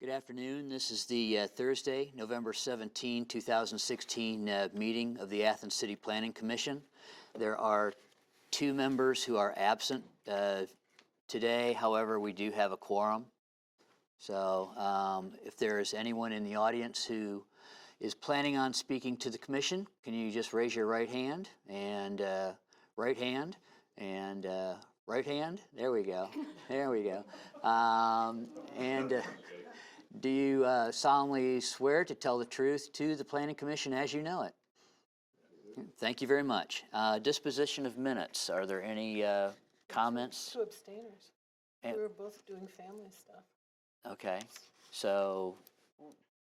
Good afternoon. This is the Thursday, November 17, 2016 meeting of the Athens City Planning Commission. There are two members who are absent today. However, we do have a quorum. So if there is anyone in the audience who is planning on speaking to the commission, can you just raise your right hand and right hand and right hand? There we go. There we go. Do you solemnly swear to tell the truth to the Planning Commission as you know it? Thank you very much. Disposition of minutes. Are there any comments? Two abstainers. We were both doing family stuff. Okay. So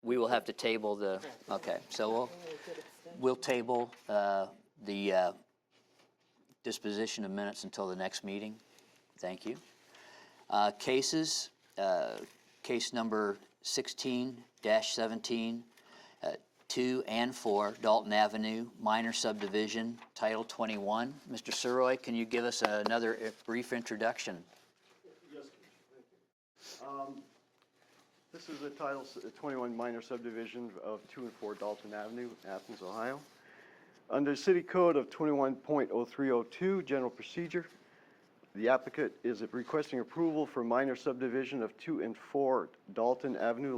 we will have to table the, okay. So we'll table the disposition of minutes until the next meeting. Thank you. Cases. Case number 16-17, 2 and 4, Dalton Avenue, minor subdivision, Title 21. Mr. Suroy, can you give us another brief introduction? Yes, thank you. This is the Title 21 minor subdivision of 2 and 4 Dalton Avenue, Athens, Ohio. Under City Code of 21.0302, General Procedure, the applicant is requesting approval for minor subdivision of 2 and 4 Dalton Avenue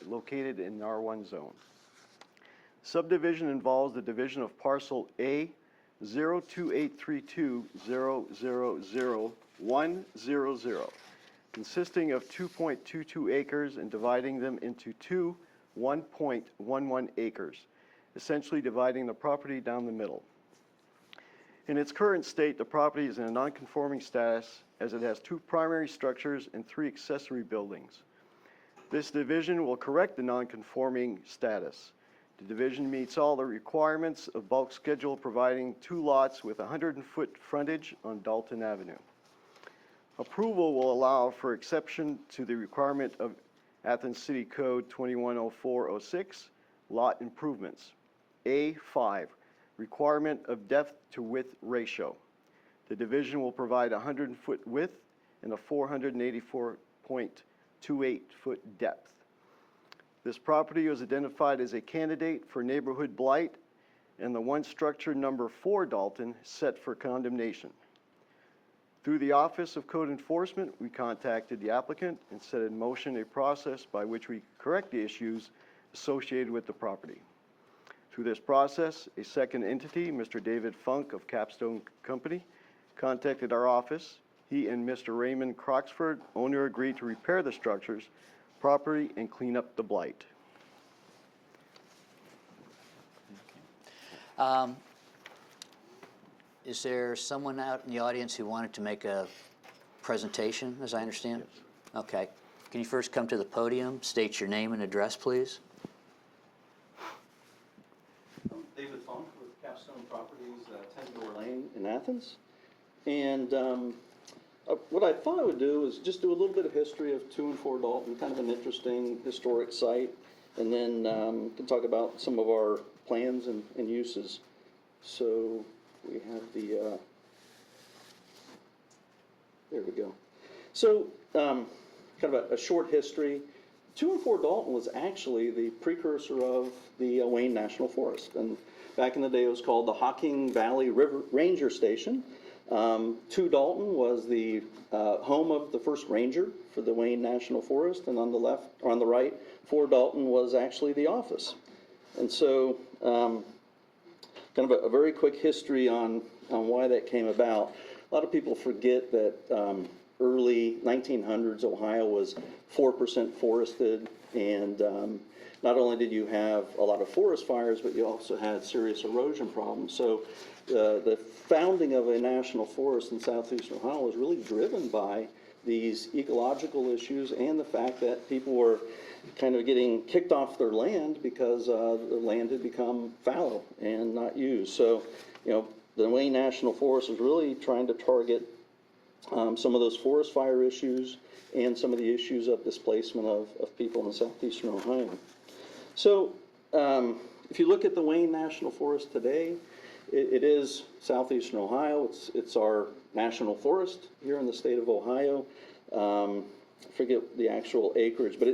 located in R1 zone. Subdivision involves the division of parcel A 02832000100, consisting of 2.22 acres and dividing them into two 1.11 acres, essentially dividing the property down the middle. In its current state, the property is in a non-conforming status as it has 2 primary structures and 3 accessory buildings. This division will correct the non-conforming status. The division meets all the requirements of bulk schedule, providing 2 lots with 100-foot frontage on Dalton Avenue. Approval will allow for exception to the requirement of Athens City Code 210406, lot improvements. A5. Requirement of depth to width ratio. The division will provide a 100-foot width and a 484.28-foot depth. This property was identified as a candidate for neighborhood blight, and the one structure number 4 Dalton set for condemnation. Through the Office of Code Enforcement, we contacted the applicant and set in motion a process by which we correct the issues associated with the property. Through this process, a second entity, Mr. David Funk of Capstone Company, contacted our office. He and Mr. Raymond Croxford, owner, agreed to repair the structures, property, and clean up the blight. Is there someone out in the audience who wanted to make a presentation, as I understand? Yes. Okay. Can you first come to the podium, state your name and address, please? David Funk with Capstone Properties, 10 Door Lane in Athens. And what I thought I would do is just do a little bit of history of 2 and 4 Dalton, kind of an interesting historic site, and then can talk about some of our plans and uses. So we have the, there we go. So kind of a short history. 2 and 4 Dalton was actually the precursor of the Wayne National Forest. And back in the day, it was called the Hocking Valley River Ranger Station. 2 Dalton was the home of the first ranger for the Wayne National Forest. And on the left, or on the right, 4 Dalton was actually the office. And so kind of a very quick history on why that came about. A lot of people forget that early 1900s, Ohio was 4% forested, and not only did you have a lot of forest fires, but you also had serious erosion problems. So the founding of a national forest in southeastern Ohio was really driven by these ecological issues and the fact that people were kind of getting kicked off their land because the land had become fallow and not used. So, you know, the Wayne National Forest was really trying to target some of those forest fire issues and some of the issues of displacement of people in southeastern Ohio. So if you look at the Wayne National Forest today, it is southeastern Ohio. It's our national forest here in the state of Ohio. I forget the actual acreage, but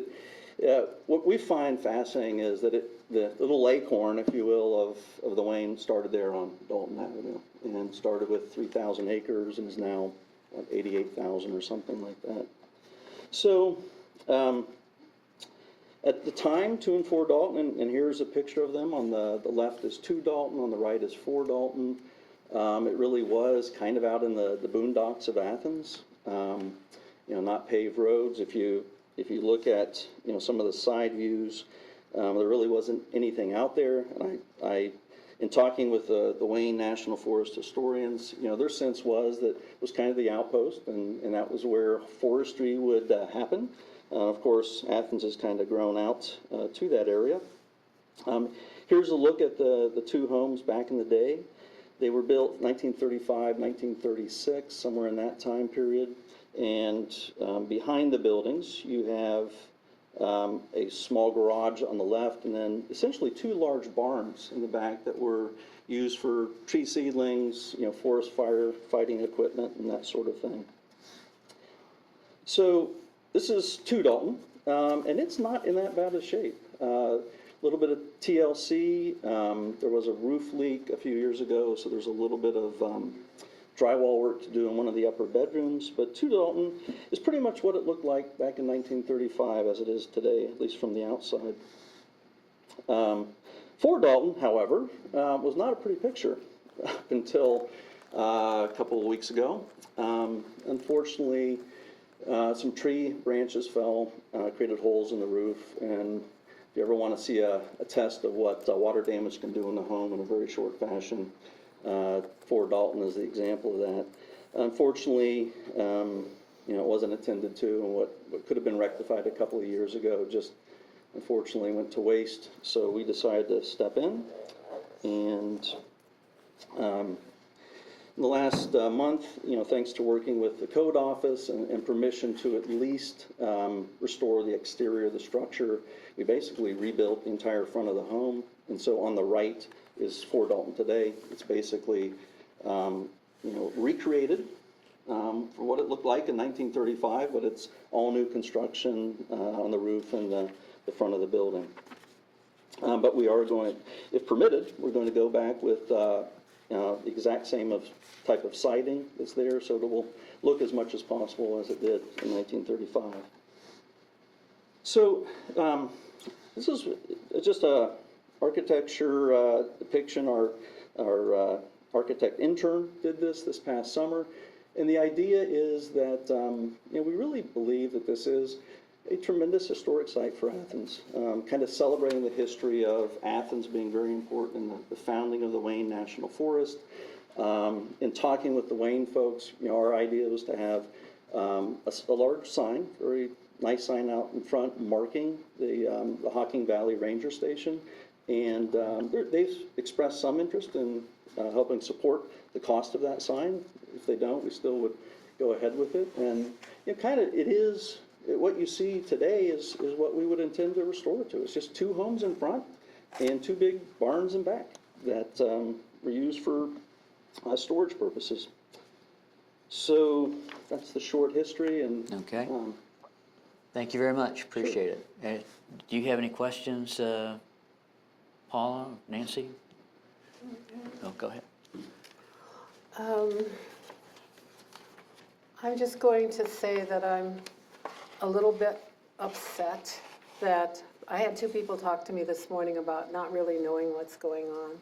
Yeah, what we find fascinating is that the little acorn, if you will, of the Wayne started there on Dalton Avenue, and started with 3,000 acres and is now, what, 88,000 or something like that. So, at the time, 2 and 4 Dalton, and here's a picture of them. On the left is 2 Dalton, on the right is 4 Dalton. It really was kind of out in the boondocks of Athens. You know, not paved roads. If you look at, you know, some of the side views, there really wasn't anything out there. And I in talking with the Wayne National Forest historians, you know, their sense was that it was kind of the outpost, and that was where forestry would happen. Of course, Athens has kind of grown out to that area. Here's a look at the 2 homes back in the day. They were built 1935, 1936, somewhere in that time period. And behind the buildings, you have a small garage on the left, and then essentially 2 large barns in the back that were used for tree seedlings, you know, forest fire fighting equipment, and that sort of thing. So this is 2 Dalton, and it's not in that bad a shape. A little bit of TLC. There was a roof leak a few years ago, so there's a little bit of drywall work to do in one of the upper bedrooms. But 2 Dalton is pretty much what it looked like back in 1935 as it is today, at least from the outside. 4 Dalton, however, was not a pretty picture up until a couple of weeks ago. Unfortunately, some tree branches fell, created holes in the roof, and if you ever want to see a test of what water damage can do in the home in a very short fashion, 4 Dalton is the example of that. Unfortunately, you know, it wasn't attended to, and what could have been rectified a couple of years ago just unfortunately went to waste. So we decided to step in, and in the last month, you know, thanks to working with the code office and permission to at least restore the exterior of the structure, we basically rebuilt the entire front of the home. And so on the right is 4 Dalton today. It's basically, you know, recreated for what it looked like in 1935, but it's all new construction on the roof and the front of the building. But we are going, if permitted, we're going to go back with the exact same type of siding that's there, so it will look as much as possible as it did in 1935. So this is just a architecture depiction. Our architect intern did this past summer, and the idea is that you know, we really believe that this is a tremendous historic site for Athens, kind of celebrating the history of Athens being very important in the founding of the Wayne National Forest. In talking with the Wayne folks, you know, our idea was to have a large sign, very nice sign out in front marking the Hocking Valley Ranger Station, and they've expressed some interest in helping support the cost of that sign. If they don't, we still would go ahead with it. And you know, kind of it is. What you see today is what we would intend to restore it to. It's just 2 homes in front and 2 big barns in back that were used for storage purposes. So that's the short history. And Okay. Thank you very much. Appreciate it. Do you have any questions, Paula, Nancy? Oh, go ahead. I'm just going to say that I'm a little bit upset that I had 2 people talk to me this morning about not really knowing what's going on.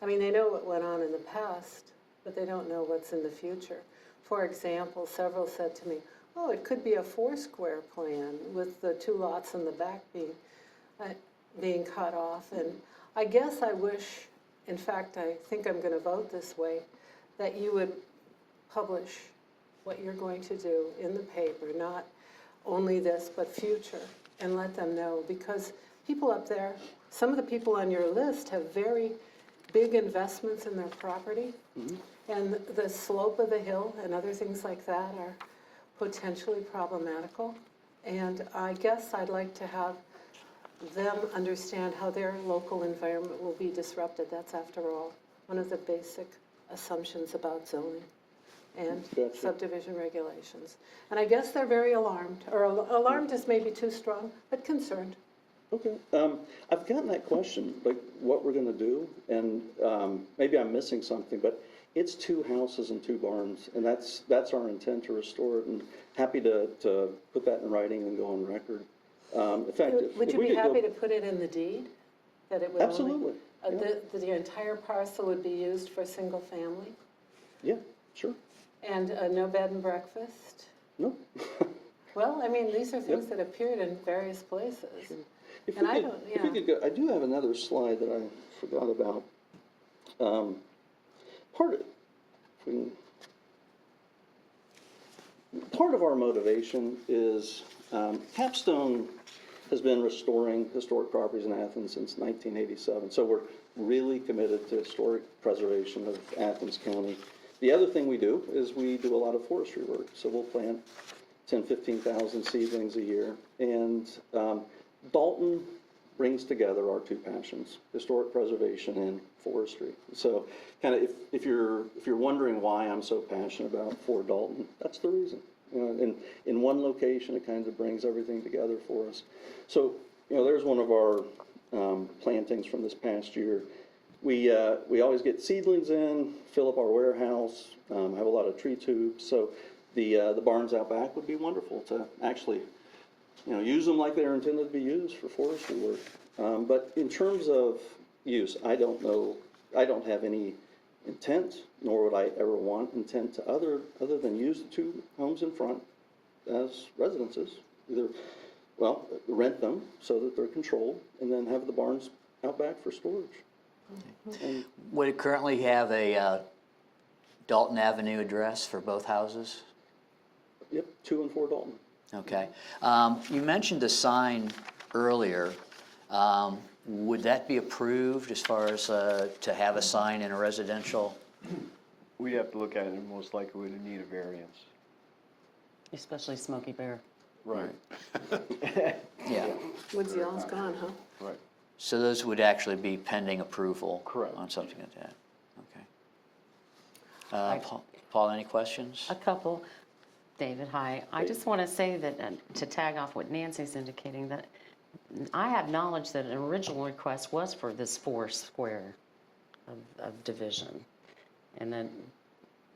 I mean, they know what went on in the past, but they don't know what's in the future. For example, several said to me, oh, it could be a 4-square plan with the 2 lots in the back being cut off. And I guess I wish, in fact, I think I'm going to vote this way, that you would publish what you're going to do in the paper, not only this, but future, and let them know. Because people up there, some of the people on your list have very big investments in their property, and the slope of the hill and other things like that are potentially problematical. And I guess I'd like to have them understand how their local environment will be disrupted. That's, after all, one of the basic assumptions about zoning. and Gotcha. subdivision regulations. And I guess they're very alarmed, or alarmed is maybe too strong, but concerned. Okay, I've gotten that question, like what we're gonna do, and, maybe I'm missing something, but it's 2 houses and 2 barns, and that's our intent to restore it, and happy to put that in writing and go on record. In fact, Would if you we be could go- happy to put it in the deed? That it would only? Absolutely, yeah. The entire parcel would be used for single family? Yeah, sure, And no bed and breakfast? no. Well, I mean, these are things that appeared in various places. If And we I could- don't- If we yeah. could go, I do have another slide that I forgot about. Part of, if we can- part of our motivation is, Capstone has been restoring historic properties in Athens since 1987. So we're really committed to historic preservation of Athens County. The other thing we do is we do a lot of forestry work. So we'll plant 10, 15,000 seedlings a year. And Dalton brings together our 2 passions, historic preservation and forestry. So kind of if you're wondering why I'm so passionate about Fort Dalton, that's the reason. You know, in one location, it kind of brings everything together for us. So, you know, there's one of our plantings from this past year. We always get seedlings in, fill up our warehouse, have a lot of tree tubes. So the barns out back would be wonderful to actually, you know, use them like they're intended to be used for forestry work. But in terms of use, I don't know, I don't have any intent, nor would I ever want intent to other than use the 2 homes in front as residences. Either, well, rent them so that they're controlled, and then have the barns out back for storage. And Would it currently have a Dalton Avenue address for both houses? yep, 2 and 4 Dalton. Okay. You mentioned a sign earlier. Would that be approved as far as to have a sign in a residential? We'd have to look at it, and most likely we'd need a variance. Especially Smokey Bear. Right. Yeah. Woods Yellow's gone, huh? Right. So those would actually be pending approval? Correct. On something like that? Okay. Paul, any questions? A couple. David, hi. I just want to say that, to tag off what Nancy's indicating, that I have knowledge that an original request was for this 4 square of division. And then,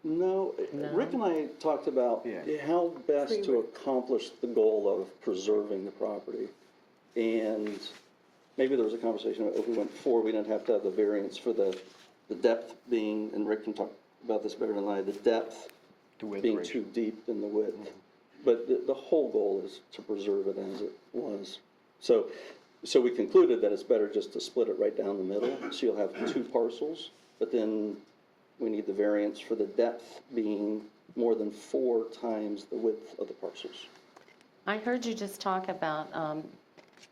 No, Rick and I talked about Yeah. how best to accomplish the goal of preserving the property. And maybe there was a conversation, if we went 4, we didn't have to have the variance for the depth being, and Rick can talk about this better than I, the depth The width being ratio. too deep in the width. But the whole goal is to preserve it as it was. So we concluded that it's better just to split it right down the middle, so you'll have 2 parcels, but then we need the variance for the depth being more than 4 times the width of the parcels. I heard you just talk about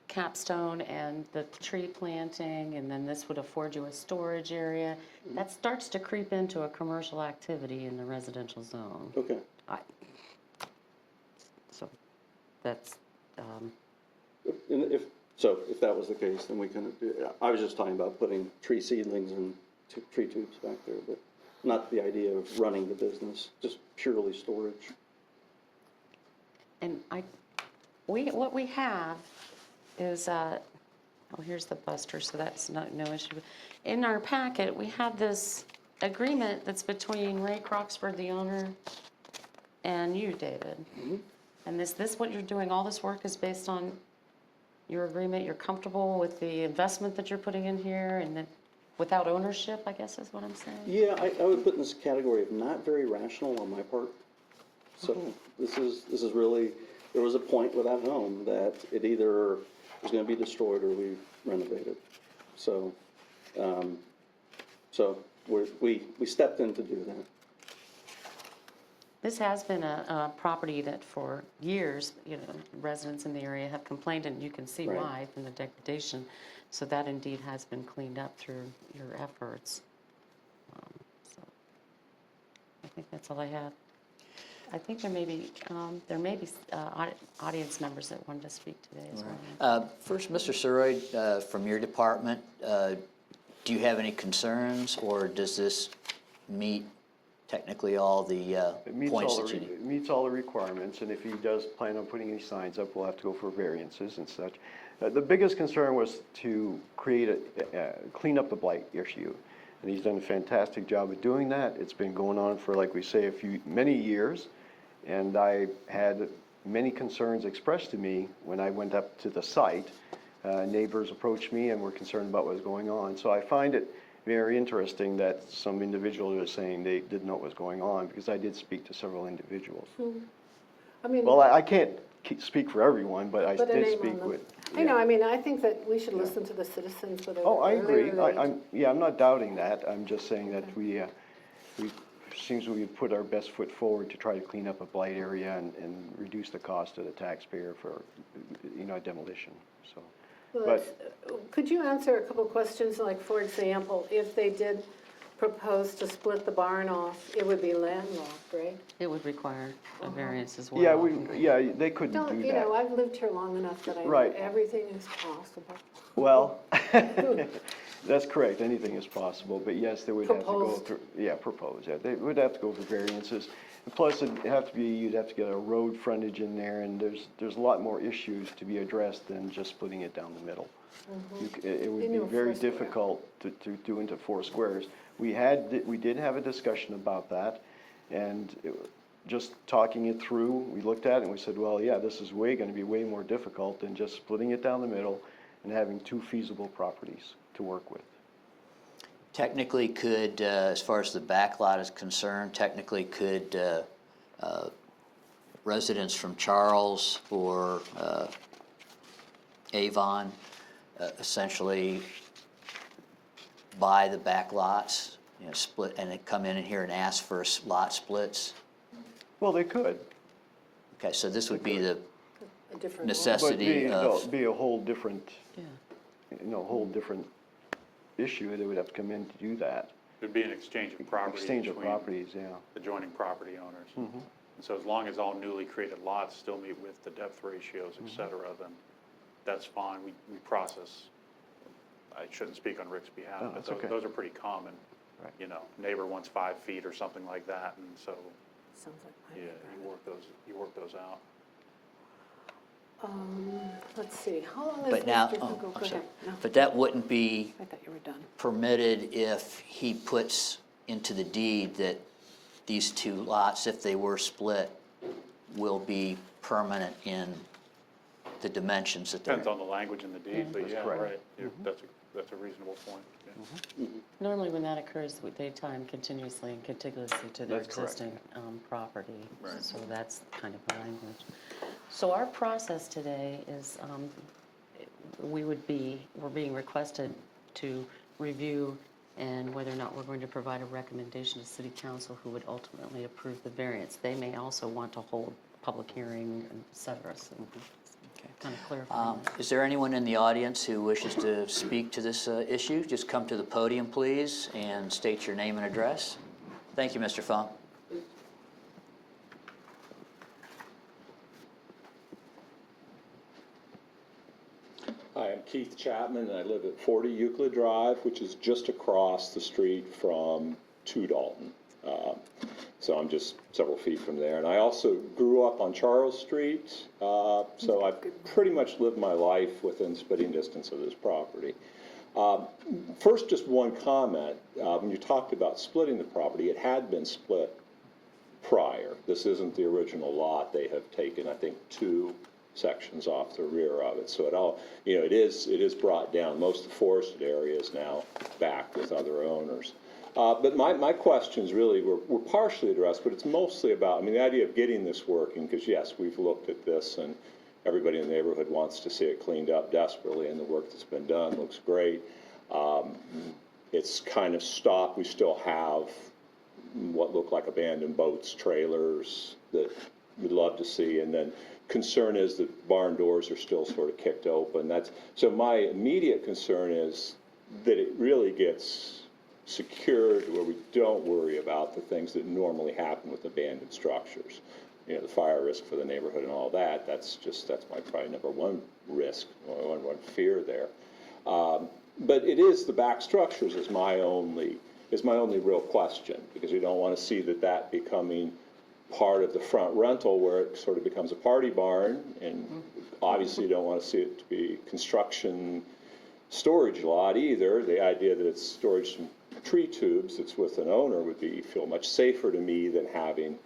Capstone and the tree planting, and then this would afford you a storage area. That starts to creep into a commercial activity in the residential zone. Okay, So that's, and if that was the case, then we can, I was just talking about putting tree seedlings and tree tubes back there, but not the idea of running the business, just purely storage. and what we have is, here's the buster, so that's no issue. In our packet, we have this agreement that's between Ray Croxford, the owner, and you, David. And this what you're doing, all this work is based on your agreement? You're comfortable with the investment that you're putting in here, and that without ownership, I guess is what I'm saying? Yeah, I would put in this category of not very rational on my part. So this is really, there was a point with that home that it either was gonna be destroyed or we renovated. So, we stepped in to do that. This has been a property that for years, residents in the area have complained, and you can see Right. why from the degradation. So that indeed has been cleaned up through your efforts. So I think that's all I have. I think there may be audience members that wanted to speak today as well. First, Mr. Suroid, from your department, do you have any concerns, or does this meet technically all the It meets points all that the, you need. it meets all the requirements, and if he does plan on putting any signs up, we'll have to go for variances and such. The biggest concern was to clean up the blight issue, and he's done a fantastic job of doing that. It's been going on for, like we say, many years, and I had many concerns expressed to me when I went up to the site. Neighbors approached me and were concerned about what was going on, so I find it very interesting that some individuals are saying they didn't know what was going on, because I did speak to several individuals. I mean, Well, I can't speak for everyone, but I put a did name speak on them. with. I know, yeah. I mean, I think that we should listen to the citizens, whether Oh, I they're early agree. or late. I'm not doubting that. I'm just saying that we seems we put our best foot forward to try to clean up a blight area and reduce the cost to the taxpayer for, demolition, so. Well, But, could you answer a couple questions, like, for example, if they did propose to split the barn off, it would be landlocked, right? It would require a variance as well. they couldn't Don't, do you know, that. I've lived here long enough that I know Right. everything is possible. Well, that's correct, anything is possible, but yes, they would have to go Proposed. through, propose, they would have to go for variances. And plus, you'd have to get a road frontage in there, and there's a lot more issues to be addressed than just splitting it down the middle. It would be Into a very four-square. difficult to do into 4 squares. We did have a discussion about that, and just talking it through, we looked at it and we said, well, yeah, this is gonna be way more difficult than just splitting it down the middle and having 2 feasible properties to work with. Technically could, as far as the back lot is concerned, technically could residents from Charles or Avon essentially buy the back lots, split, and then come in here and ask for lot splits? Well, they could, Okay, so this would be the A different law. but necessity of, be a whole different, Yeah. whole different issue. They would have to come in to do that. There'd be an exchange of property Exchange of between properties, yeah. adjoining property owners. And so as long as all newly created lots still meet with the depth ratios, et cetera, then that's fine. We process, I shouldn't speak on Rick's behalf, but that's okay. those are pretty common. Right. Neighbor wants 5 feet or something like that, and so, Sounds like my yeah, neighbor. you work those out. Let's see, how long is but now, Mr. oh, Go I'm ahead. sorry. No, But that wouldn't be I thought you were done. permitted if he puts into the deed that these 2 lots, if they were split, will be permanent in the dimensions that they're. Depends on the language in the deed, but yeah, correct. right. That's a reasonable point. Yeah. Normally, when that occurs, they tie them continuously and contiguously to their That's correct, existing property. Right. So that's kind of the language. So our process today is, we're being requested to review and whether or not we're going to provide a recommendation to City Council, who would ultimately approve the variance. They may also want to hold public hearing, et cetera, so kind of clarifying that. Is there anyone in the audience who wishes to speak to this issue? Just come to the podium, please, and state your name and address. Thank you, Mr. Funk. Hi, I'm Keith Chapman, and I live at 40 Euclid Drive, which is just across the street from 2 Dalton. So I'm just several feet from there. And I also grew up on Charles Street, so I've pretty much lived my life within spitting distance of this property. First, just one comment. When you talked about splitting the property, it had been split prior. This isn't the original lot. They have taken, I think, 2 sections off the rear of it. So it all, it is brought down. Most of the forested area is now back with other owners. But my questions really were partially addressed, but it's mostly about, the idea of getting this working, because yes, we've looked at this and everybody in the neighborhood wants to see it cleaned up desperately, and the work that's been done looks great. It's kind of stopped. We still have what look like abandoned boats, trailers that we'd love to see, and then concern is that barn doors are still sort of kicked open. So my immediate concern is that it really gets secured where we don't worry about the things that normally happen with abandoned structures. The fire risk for the neighborhood and all that, that's my probably number one risk, one fear there. But it is the back structures is my only is my only real question, because we don't want to see that becoming part of the front rental where it sort of becomes a party barn, and obviously you don't want to see it to be construction storage lot either. The idea that it's storage from tree tubes that's with an owner would feel much safer to me than having,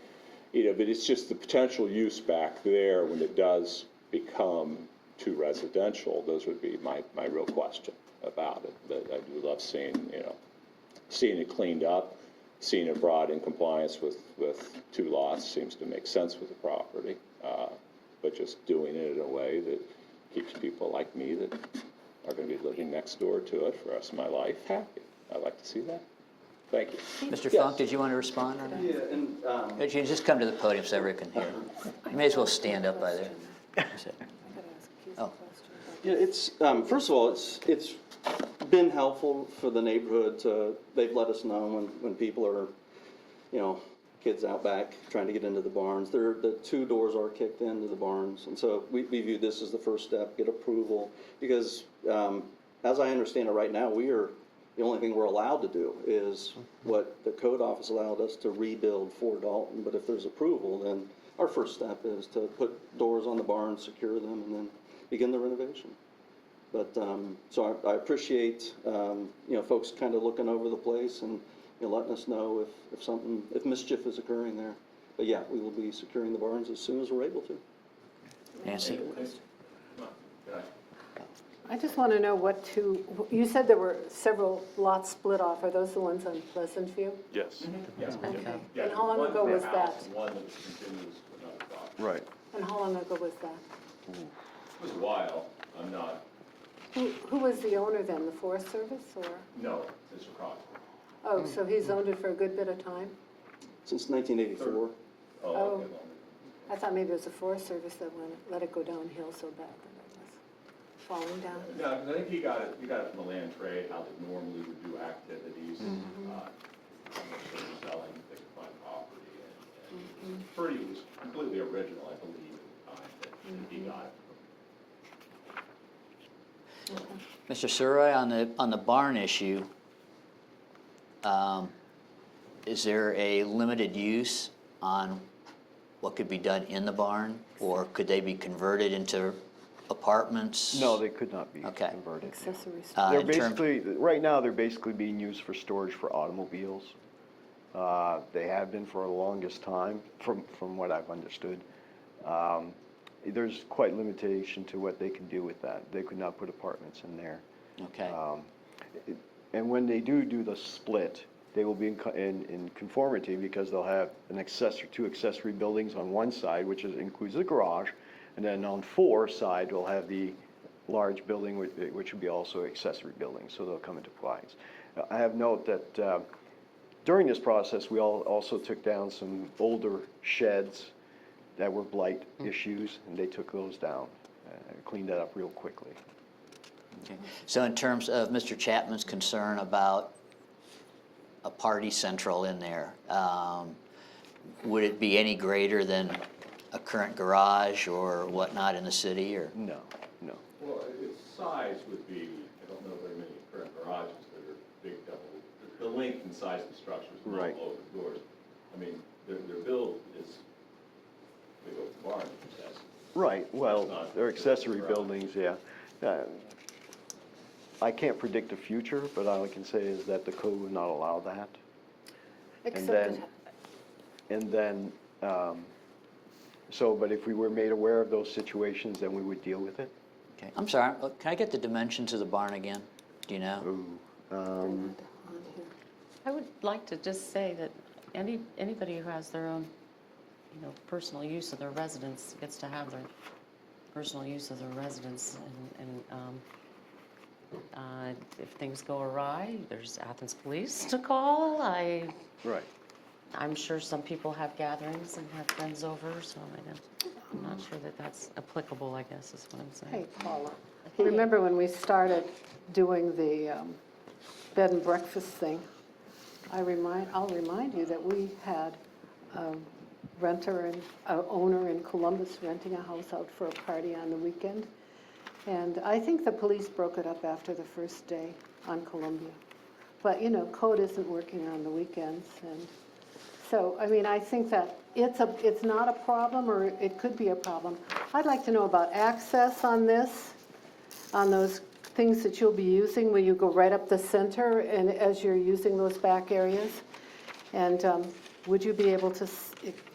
but it's just the potential use back there when it does become too residential. Those would be my real question about it. But I do love seeing it cleaned up, seeing it brought in compliance with 2 lots seems to make sense with the property. But just doing it in a way that keeps people like me that are going to be living next door to it for the rest of my life happy. I'd like to see that. Thank you. Mr. Yes. Funk, did you want to respond on that? Yeah, and, Could you just come to the podium so everyone can hear? You may as well stand up by there. That's it. Oh. yeah, it's, first of all, it's been helpful for the neighborhood to, they've let us know when people are, kids out back trying to get into the barns. The 2 doors are kicked into the barns, and so we view this as the first step, get approval, because as I understand it right now, the only thing we're allowed to do is what the code office allowed us to rebuild for Dalton, but if there's approval, then our first step is to put doors on the barn, secure them, and then begin the renovation. But, so I appreciate, folks kind of looking over the place and, letting us know if mischief is occurring there. But yeah, we will be securing the barns as soon as we're able to. Nancy? I just want to know you said there were several lots split off. Are those the ones on Pleasant View? Yes. Okay. And how long ago was that? One that continues to another property. Right. And how long ago was that? It was a while. I'm not, Who was the owner then, the Forest Service, or? no, it's across. Oh, so he's owned it for a good bit of time? Since 1984. Oh. Okay, longer. I thought maybe it was the Forest Service that let it go downhill so bad that it was falling down. No, 'cause I think he got it from the land trade, how they normally would do activities. How much they were selling, they could find property, and it was completely original, I believe, at the time that he got it. Mr. Surroy, on the barn issue, is there a limited use on what could be done in the barn? Or could they be converted into apartments? No, they could not be Okay. converted. Accessory They're in term- basically, right now, they're basically being used for storage for automobiles. They have been for the longest time, from what I've understood. There's quite limitation to what they can do with that. They could not put apartments in there. Okay. And when they do the split, they will be in conformity because they'll have two accessory buildings on one side, which includes the garage, and then on 4 side, we'll have the large building, which would be also accessory buildings, so they'll come into compliance. I have note that during this process, we also took down some older sheds that were blight issues, and they took those down, cleaned that up real quickly. Okay. So in terms of Mr. Chapman's concern about a party central in there, would it be any greater than a current garage or whatnot in the city, or? No. Well, its size would be, I don't know very many current garages that are big double, the length and size of the structures are not Right. open doors. I mean, their build is, big open barn, yes. Right, well, That's not- they're accessory buildings, yeah. I can't predict the future, but all I can say is that the code would not allow that. Except then- And then, but if we were made aware of those situations, then we would deal with it. Okay. I'm sorry, can I get the dimensions of the barn again? Do you know? Ooh, I would like to just say that anybody who has their own, personal use of their residence gets to have their personal use of their residence, and if things go awry, there's Athens Police to call. right. I'm sure some people have gatherings and have friends over, so I'm not sure that that's applicable, I guess, is what I'm saying. Hey, Paula, remember when we started doing the bed and breakfast thing? I'll remind you that we had a owner in Columbus renting a house out for a party on the weekend. And I think the police broke it up after the first day on Columbia. But, you know, code isn't working on the weekends, and so, I mean, I think that it's not a problem, or it could be a problem. I'd like to know about access on this, on those things that you'll be using, where you go right up the center and as you're using those back areas. And would you be able to,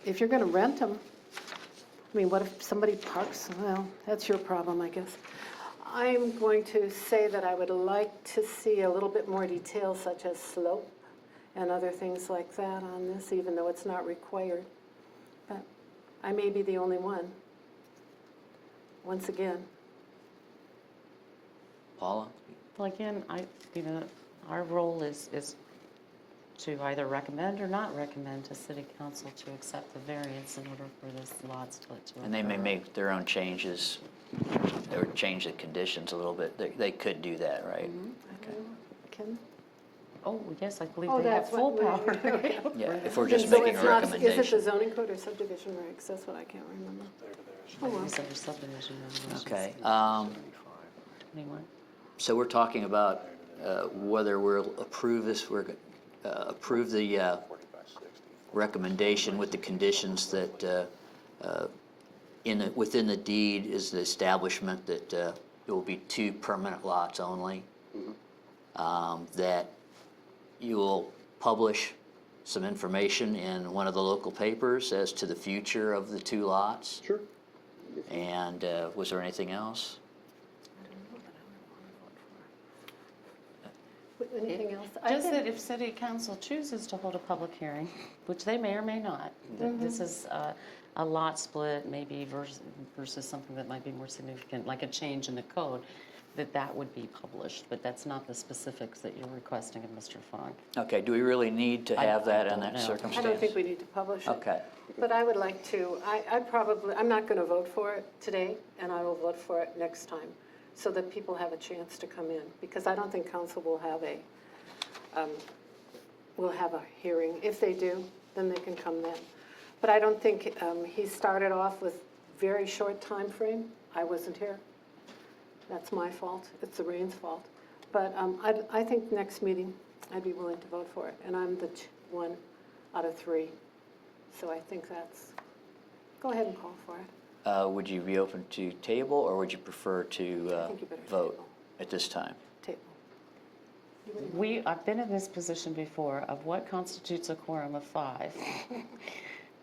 if you're gonna rent them, I mean, what if somebody parks? Well, that's your problem, I guess. I'm going to say that I would like to see a little bit more detail, such as slope and other things like that on this, even though it's not required. But I may be the only one, once again. Paula? Well, again, our role is to either recommend or not recommend to city council to accept the variance in order for this lot split to occur. And they may make their own changes, or change the conditions a little bit. They could do that, right? Okay. Ken? Oh, yes, I believe Oh, they have that's full what power. Yeah, if we're just So making it's a not- Is it recommendation. the zoning code or subdivision regs? That's what I can't remember. Oh, well. These are subdivision regulations. Okay, 21. so we're talking about whether we'll approve this, approve the recommendation with the conditions that within the deed is the establishment that it will be 2 permanent lots only. That you will publish some information in one of the local papers as to the future of the 2 lots. Sure. And was there anything else? Anything else? Just that if city council chooses to hold a public hearing, which they may or may not, that this is a lot split maybe versus something that might be more significant, like a change in the code, that would be published, but that's not the specifics that you're requesting of Mr. Fogg. Okay, do we really need to have that in don't that know. circumstance? I don't think we need to publish it. Okay. But I would like to, I'm not going to vote for it today, and I will vote for it next time, so that people have a chance to come in, because I don't think council will have a hearing. If they do, then they can come then. But I don't think, he started off with very short time frame. I wasn't here. That's my fault. It's the rain's fault. But I think next meeting, I'd be willing to vote for it, and I'm the 1 out of 3. So I think go ahead and call for it. Would you be open to table, or would you prefer to think you better vote table. at this time? Table. I've been in this position before of what constitutes a quorum of 5.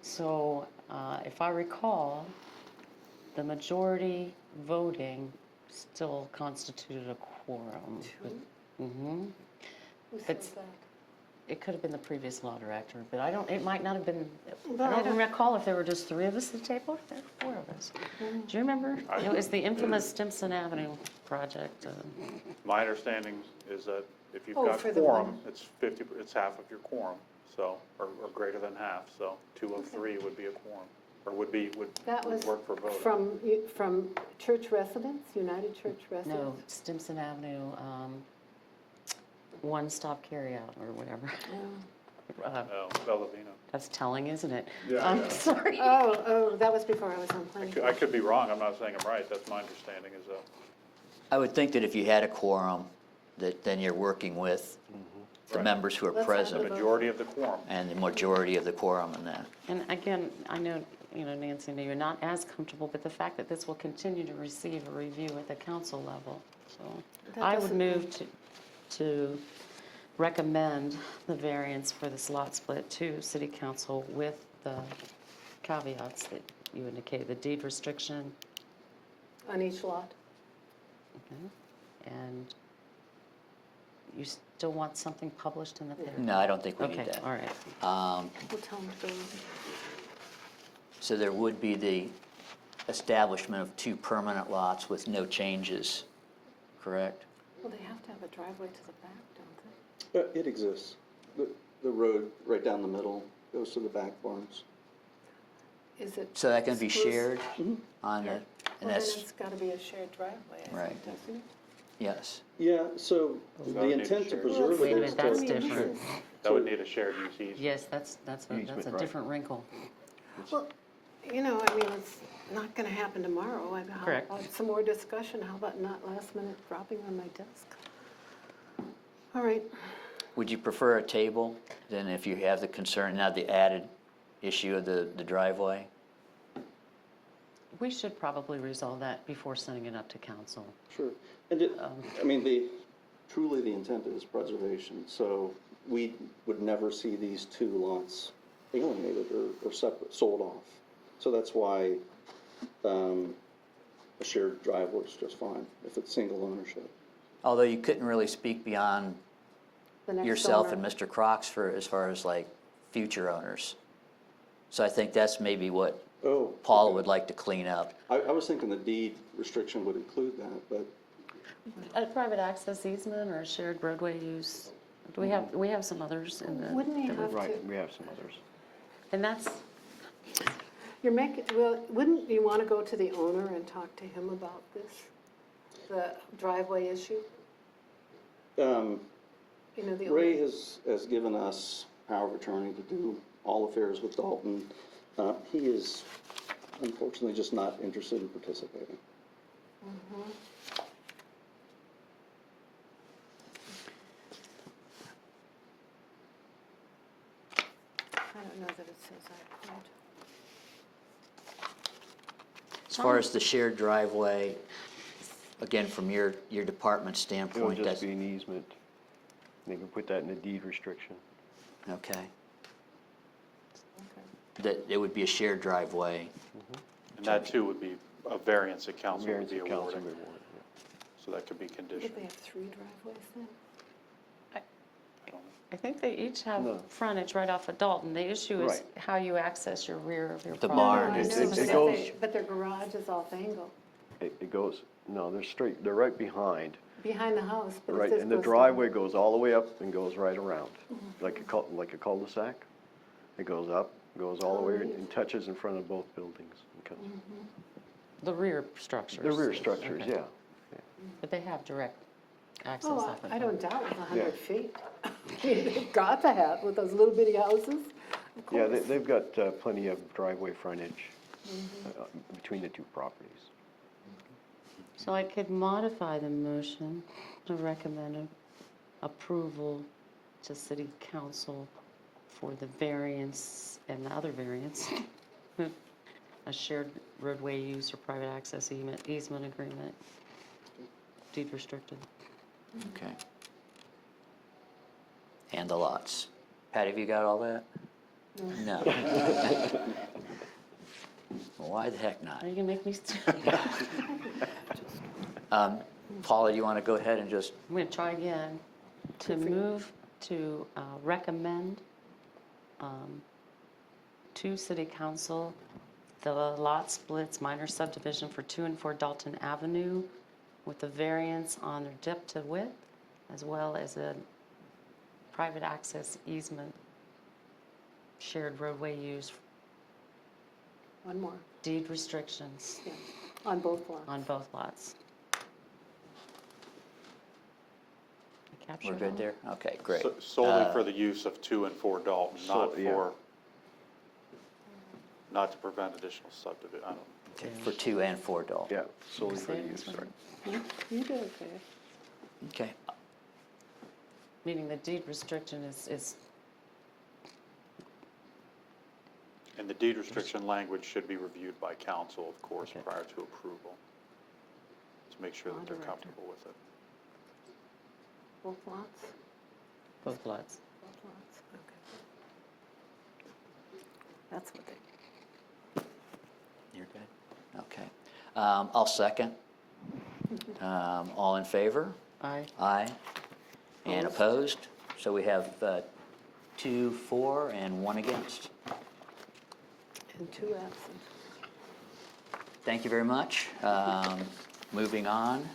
So if I recall, the majority voting still constituted a quorum. Who But says that? it could have been the previous law director, but it might not have been, But I don't recall if there were just 3 of us at the table, or 4 of us. Do you remember? It was the infamous Stimson Avenue project. My understanding is that if you've Oh, got for the quorum, one. it's half of your quorum, so, or greater than half, so 2 of 3 would be a quorum, or would That was work for voting. from church residents, United Church No, residents? Stimson Avenue, one-stop carryout or whatever. Oh, Bellavino. That's telling, isn't it? Yeah, I'm yeah. sorry. Oh, that was before I was on planning. I could be wrong, I'm not saying I'm right, that's my understanding is that. I would think that if you had a quorum, that then you're working with the Right. members who are Let's have present, the vote. Majority of the quorum. and the majority of the quorum in that. And again, I know, Nancy, you're not as comfortable, but the fact that this will continue to receive a review at the council level. So That I would doesn't move to recommend the variance for this lot split to city council with the caveats that you indicated, the deed restriction, On each lot? and you still want something published in the paper? No, I don't think we need Okay, that. all right. We'll tell them to go. So there would be the establishment of 2 permanent lots with no changes, correct? Well, they have to have a driveway to the back, don't they? It exists. The road right down the middle goes to the back barns. Is it? So that can be spruce? shared on the, Well, and then that's, it's got to be a shared driveway, I Right. think, doesn't it? yes. Yeah, so that the would need intent to shared. preserve Wait a it is minute, that's to. different. That would need a shared use easement. Yes, that's a different wrinkle. Well, I mean, it's not going to happen tomorrow. How Correct. about some more discussion? How about not last minute dropping on my desk? All right, Would you prefer a table than if you have the concern, now the added issue of the driveway? We should probably resolve that before sending it up to council. Sure. And I mean, truly the intent is preservation, so we would never see these two lots alienated or separate, sold off. So that's why a shared drive works just fine if it's single ownership. Although you couldn't really speak beyond The next yourself owner. and Mr. Crocs for, as far as like future owners. So I think that's maybe what Oh. Paula okay. would like to clean up. I was thinking the deed restriction would include that, but A private access easement or a shared roadway use, do we have some others in the. Wouldn't you have Right, to, we have some others. And that's, you're making, well, wouldn't you want to go to the owner and talk to him about this? The driveway issue? You know, the Ray owner. has given us power of attorney to do all affairs with Dalton. He is unfortunately just not interested in participating. I don't know that it says I could. As far as the shared driveway, again, from your department It would standpoint, just that's, be an easement. They can put that in a deed restriction. okay. Okay. That it would be a shared driveway. And that too would be a variance that council would Variance be of council awarding. would want, yeah. So that could be Would conditioned. they have 3 driveways then? I don't know. I think they each have No. frontage right off of Dalton. The issue is Right. how you access your rear of your The property. barn. I It- know, it- but it if goes- they- but their garage is off angle, It goes, no, they're straight, they're right behind, behind the house. but if right, this and the goes down- driveway goes all the way up and goes right around, like a cul-de-sac. It goes up, goes all the way and touches in front of both buildings. and comes- The rear structures. The rear structures, Okay. yeah. But they have direct access Oh, off of I don't doubt with 100 Yeah. feet. They've got to have with those little bitty houses. Of Yeah, course. they've got plenty of driveway frontage between the two properties. So I could modify the motion to recommend approval to city council for the variance and the other variance, a shared roadway use or private access easement agreement, deed restricted. Okay. And the lots. Patty, have you got all that? No. Well, why the heck not? Are you gonna make me, Paula, you want to go ahead and just, I'm gonna try again, to move to recommend to city council the lot splits minor subdivision for 2 and 4 Dalton Avenue with a variance on their depth to width, as well as a private access easement, shared roadway use, One more, deed restrictions yeah, on both lots. on both lots. I captured we're good all? there? Okay, great. Solely for the use of 2 and 4 Dalton, not yeah. for, not to prevent additional subdivision, I don't. Okay, for 2 and 4 Dalton. Yeah, solely for Say it use, this sorry. You did okay. Okay, Meaning the deed restriction is And the deed restriction language should be reviewed by council, of course, Okay. prior to approval, to make sure that they're Moderator. comfortable with it. Both lots? both lots. Both lots, okay. That's what they, you're good? Okay. I'll second. All in favor? Aye. Aye. And opposed? So we have 2 for and 1 against. and 2 absent. Thank you very much. Moving on,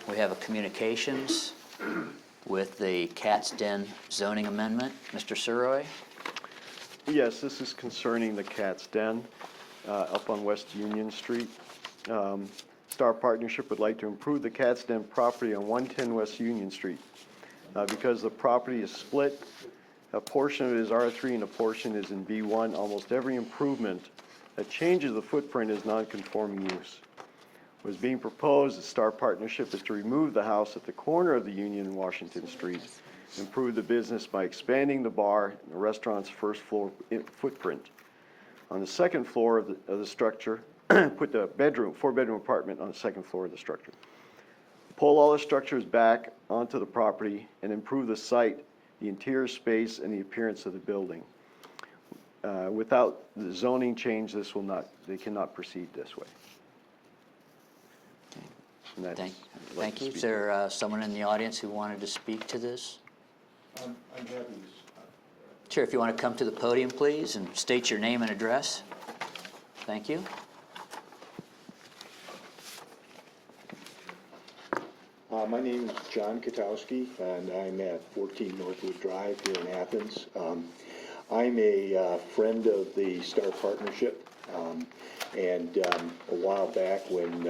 we have a communications with the Cat's Den zoning amendment. Mr. Suroy? Yes, this is concerning the Cat's Den up on West Union Street. Star Partnership would like to improve the Cat's Den property on 110 West Union Street. Because the property is split, a portion of it is R3 and a portion is in B1. Almost every improvement that changes the footprint is non-conforming use. What is being proposed at Star Partnership is to remove the house at the corner of the Union and Washington Street improve the business by expanding the bar and the restaurant's first floor footprint. On the second floor of the structure, put the four-bedroom apartment on the second floor of the structure. Pull all the structures back onto the property and improve the site, the interior space, and the appearance of the building. Without the zoning change, they cannot proceed this way. And that's- I'd like Thank to you. Is speak. there someone in the audience who wanted to speak to this? I'm happy. Sure, if you want to come to the podium, please, and state your name and address. Thank you. My name is John Katowski, and I'm at 14 Northwood Drive here in Athens. I'm a friend of the Star Partnership, and a while back when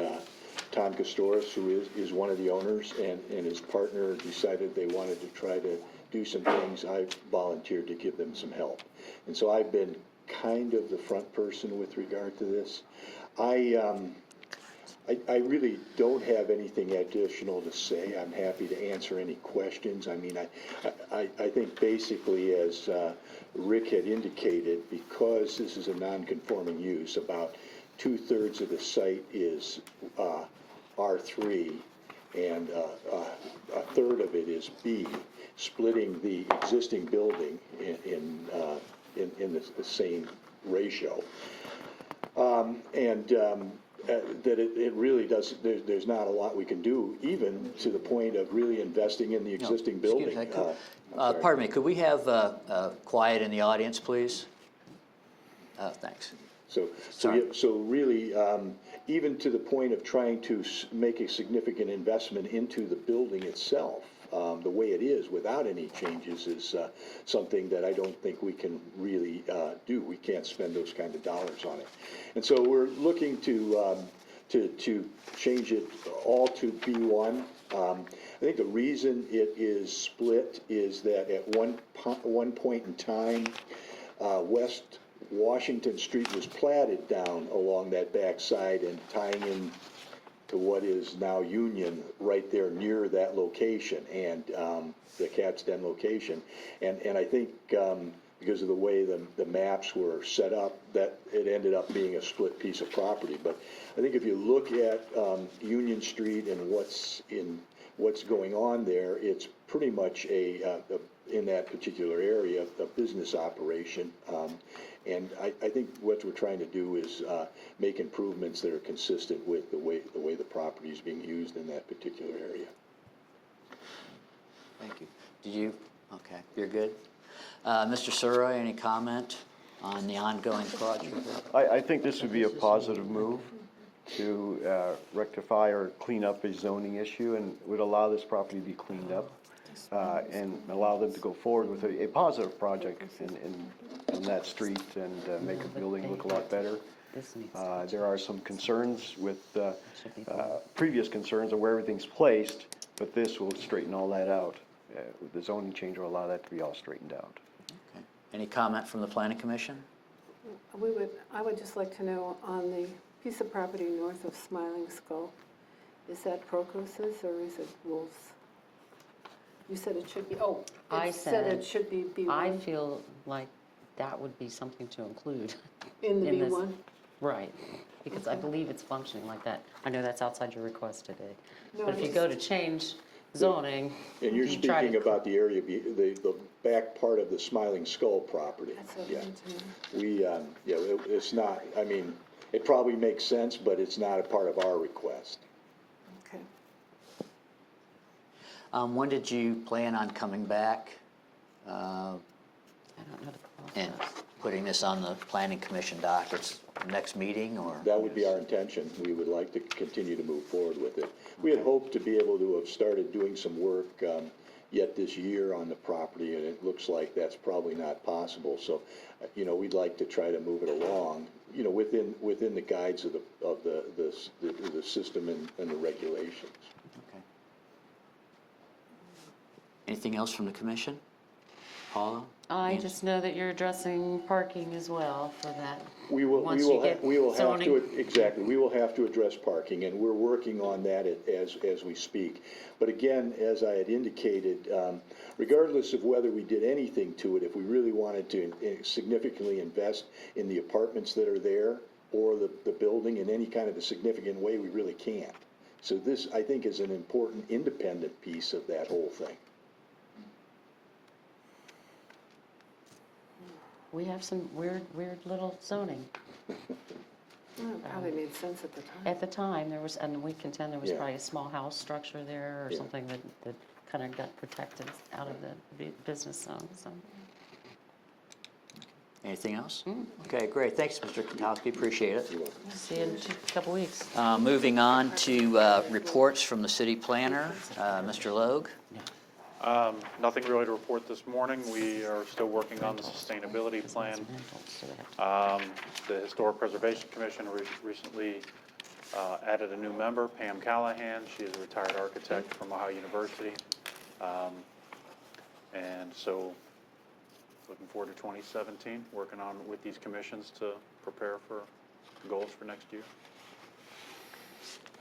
Tom Kostoris, who is one of the owners, and his partner decided they wanted to try to do some things, I volunteered to give them some help. And so I've been kind of the front person with regard to this. I really don't have anything additional to say. I'm happy to answer any questions. I mean, I think basically, as Rick had indicated, because this is a non-conforming use, about 2/3 of the site is R3, and a third of it is B, splitting the existing building in the same ratio. That it really does, there's not a lot we can do, even to the point of really investing in the existing building. Excuse me, I'm sorry. pardon me, could we have quiet in the audience, please? Thanks. So really, even to the point of trying to make a significant investment into the building itself, the way it is, without any changes, is something that I don't think we can really do. We can't spend those kind of dollars on it. And so we're looking to change it all to B1. I think the reason it is split is that at one point in time, West Washington Street was platted down along that backside and tying in to what is now Union right there near that location, and the Cat's Den location. And I think because of the way the maps were set up, that it ended up being a split piece of property. But I think if you look at Union Street and what's going on there, it's pretty much in that particular area, a business operation. And I think what we're trying to do is make improvements that are consistent with the way the property is being used in that particular area. Thank you. Did you? Okay, you're good. Mr. Suroy, any comment on the ongoing project? I think this would be a positive move to rectify or clean up a zoning issue, and would allow this property to be cleaned up, and allow them to go forward with a positive project in that street, and make the building look a lot better. There are some concerns with previous concerns of where everything's placed, but this will straighten all that out. The zoning change will allow that to be all straightened out. Okay. Any comment from the Planning Commission? I would just like to know, on the piece of property north of Smiling Skull, is that Procos's or is it Wolf's? You said it should be, I it said said it should be B1. I feel like that would be something to include. In the in this. B1? Right, because I believe it's functioning like that. I know that's outside your request today. No, But if you it's- go to change zoning, And you're you try speaking to- about the area, the back part of the Smiling Skull property. That's what I Yeah. need to know. It's not, I mean, it probably makes sense, but it's not a part of our request. Okay. When did you plan on coming back I don't know the and process. putting this on the Planning Commission dockets? Next meeting, or? That would be our intention. We would like to continue to move forward with it. We had hoped to be able to have started doing some work yet this year on the property, and it looks like that's probably not possible. So, we'd like to try to move it along, within the guides of the system and the regulations. Okay. Anything else from the commission? Paula? I just know that you're addressing parking as well for that. We will, Once you get we will have zoning. to, exactly, we will have to address parking, and we're working on that as we speak. But again, as I had indicated, regardless of whether we did anything to it, if we really wanted to significantly invest in the apartments that are there or the building in any kind of a significant way, we really can't. So this, I think, is an important independent piece of that whole thing. We have some weird little zoning. Oh, it probably made sense at the time. At the time, there was, and we contend there was Yeah. probably a small house structure there or Yeah. something that kind of got protected out of the business zone, so. Anything else? Okay, great. Thanks, Mr. Kotowski. Appreciate it. See you in a couple weeks. Moving on to reports from the city planner, Mr. Logue. Nothing really to report this morning. We are still working on the sustainability plan. So they have to- The Historic Preservation Commission recently added a new member, Pam Callahan. She is a retired architect from Ohio University. And so looking forward to 2017, working on with these commissions to prepare for goals for next year.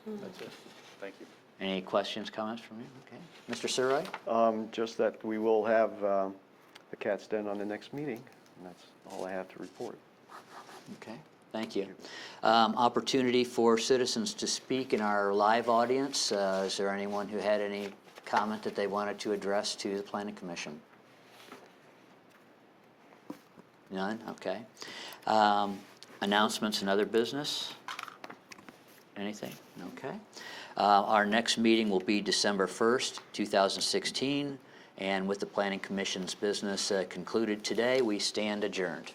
That's it. Thank you. Any questions, comments from you? Okay. Mr. Surratt? Just that we will have the Cat's Den on the next meeting, and that's all I have to report. Okay, thank you. Opportunity for citizens to speak in our live audience. Is there anyone who had any comment that they wanted to address to the Planning Commission? None? Okay. Announcements and other business? Anything? Okay. Our next meeting will be December 1st, 2016, and with the Planning Commission's business concluded today, we stand adjourned.